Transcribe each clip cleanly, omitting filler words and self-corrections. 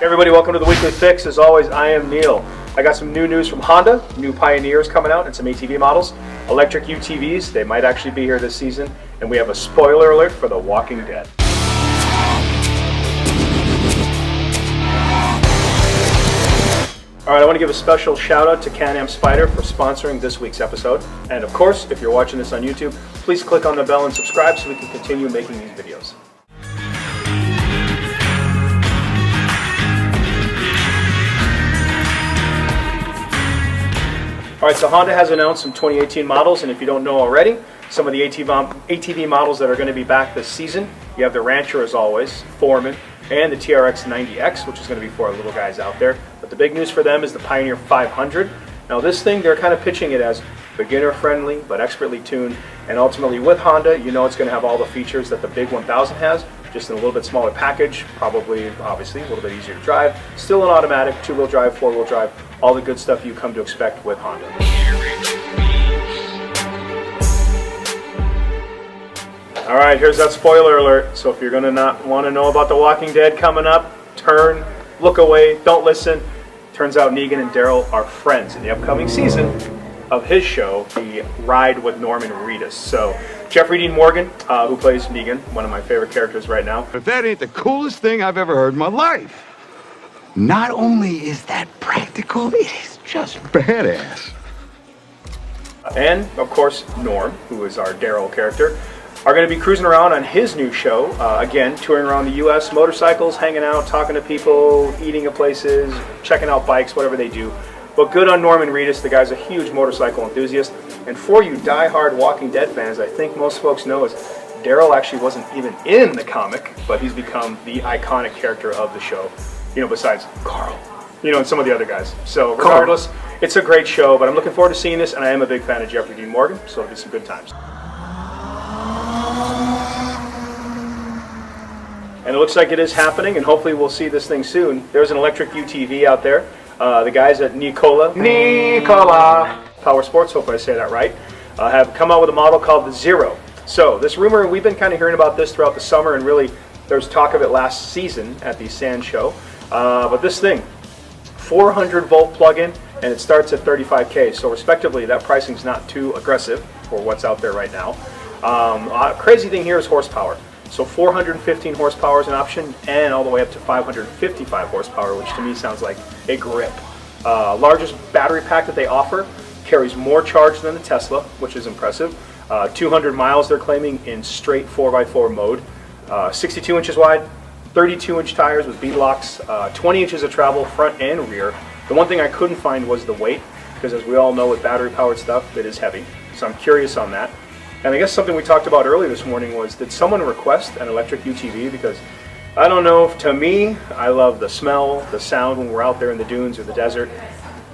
Hey everybody, welcome to the Weekly Fix. As always, I am Neil. I got some new news from Honda, new Pioneers coming out, and some ATV models. Electric UTVs, they might actually be here this season. And we have a spoiler alert for The Walking Dead. Alright, I want to give a special shout out to Can-Am SPYDER for sponsoring this week's episode. And of course, if you're watching this on YouTube, please click on the bell and subscribe so we can continue making these videos. Alright, so Honda has announced some 2018 models, and if you don't know already, some of the ATV models that are going to be back this season. You have the Rancher as always, Foreman, and the TRX 90X, which is going to be for our little guys out there. But the big news for them is the Pioneer 500. Now this thing, they're kind of pitching it as beginner friendly, but expertly tuned. And ultimately with Honda, you know it's going to have all the features that the big 1000 has, just in a little bit smaller package, probably, obviously, a little bit easier to drive. Still an automatic, 2-wheel drive, 4-wheel drive, all the good stuff you come to expect with Honda. Alright, here's that spoiler alert. So if you're going to not want to know about The Walking Dead coming up, turn, look away, don't listen. Turns out Negan and Daryl are friends in the upcoming season of his show, The Ride with Norman Reedus. So Jeffrey Dean Morgan, who plays Negan, one of my favorite characters right now. If that ain't the coolest thing I've ever heard in my life. Not only is that practical, it is just badass. And, of course, Norm, who is our Daryl character, are going to be cruising around on his new show, again, touring around the U.S., motorcycles, hanging out, talking to people, eating at places, checking out bikes, whatever they do. But good on Norman Reedus, the guy's a huge motorcycle enthusiast. And for you die-hard Walking Dead fans, I think most folks know is Daryl actually wasn't even in the comic, but he's become the iconic character of the show, you know, besides Carl, you know, and some of the other guys. So regardless, it's a great show, but I'm looking forward to seeing this, and I am a big fan of Jeffrey Dean Morgan, so it'll be some good times. And it looks like it is happening, and hopefully we'll see this thing soon. There's an electric UTV out there. The guys at Nikola Power Sports, hope I say that right, have come out with a model called the Zero. So this rumor, we've been kind of hearing about this throughout the summer, and really there's talk of it last season at the Sand Show. But this thing, 400 volt plug-in, and it starts at $35K. So respectively, that pricing's not too aggressive for what's out there right now. Crazy thing here is horsepower. So 415 horsepower is an option, and all the way up to 555 horsepower, which to me sounds like a grip. Largest battery pack that they offer carries more charge than the Tesla, which is impressive. 200 miles they're claiming in straight 4x4 mode. 62 inches wide, 32-inch tires with bead locks, 20 inches of travel front and rear. The one thing I couldn't find was the weight, because as we all know with battery-powered stuff, it is heavy. So I'm curious on that. And I guess something we talked about earlier this morning was, did someone request an electric UTV? Because I don't know, to me, I love the smell, the sound when we're out there in the dunes or the desert.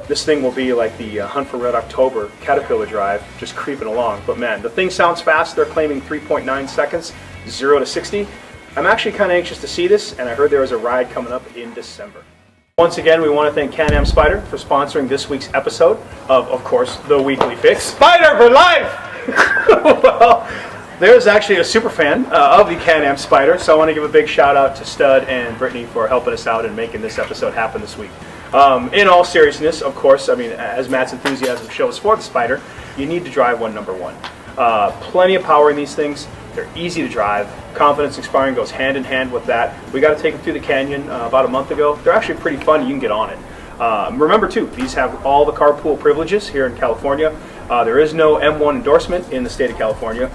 This thing will be like the Hunt for Red October Caterpillar drive, just creeping along. But man, the thing sounds fast. They're claiming 3.9 seconds, 0 to 60. I'm actually kind of anxious to see this, and I heard there is a ride coming up in December. Once again, we want to thank Can-Am SPYDER for sponsoring this week's episode of course, The Weekly Fix. SPYDER for life! Well, there's actually a super fan of the Can-Am SPYDER, so I want to give a big shout out to Stud and Brittany for helping us out and making this episode happen this week. In all seriousness, of course, I mean, as Matt's enthusiasm shows for the SPYDER, you need to drive one number one. Plenty of power in these things. They're easy to drive. Confidence inspiring goes hand in hand with that. We got to take them through the canyon about a month ago. They're actually pretty fun. You can get on it. Remember too, these have all the carpool privileges here in California. There is no M1 endorsement in the state of California.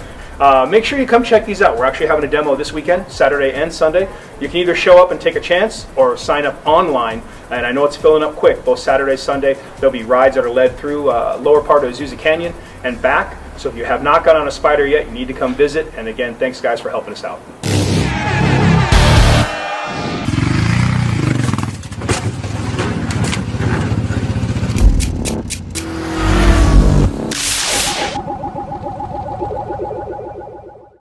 Make sure you come check these out. We're actually having a demo this weekend, Saturday and Sunday. You can either show up and take a chance or sign up online. And I know it's filling up quick, both Saturday, Sunday. There'll be rides that are led through lower part of Azusa Canyon and back. So if you have not got on a SPYDER yet, you need to come visit. And again, thanks guys for helping us out.